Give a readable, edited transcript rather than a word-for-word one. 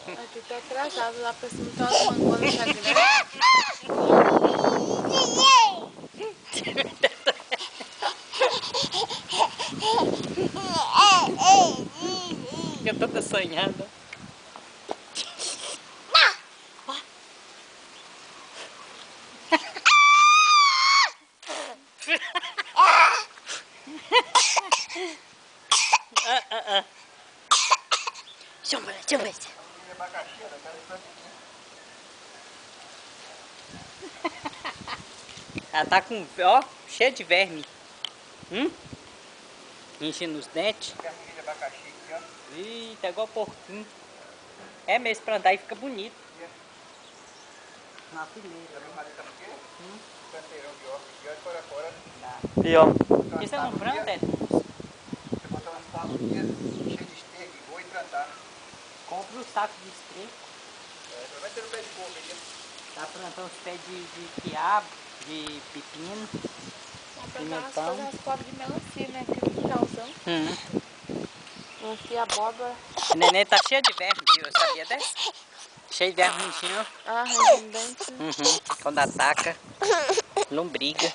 Aqui tá atrasado, lá pra cima tá umas mangonas já grandes. Fica toda assanhada. Deixa eu ver. Ela tá com, ó, cheia de verme. Enchendo os dentes. Ih, tá igual porquinho. É mesmo, pra andar e fica bonito. Na fileira. Pior. Isso é um frango, é? Você botar uns palos cheio de esteco, vou e plantar. Compre um saco de estrela. Você vai ter um pé de couve aí. Tá plantando os pés de quiabo, de pepino. Fazer umas cobras de melancia, né? Que no finalzão. Melancia, abóbora. A neném tá cheia de verme, viu? Eu sabia dessa? Cheia de verme, ó. Ah, arranjando dente. Quando ataca, lombriga.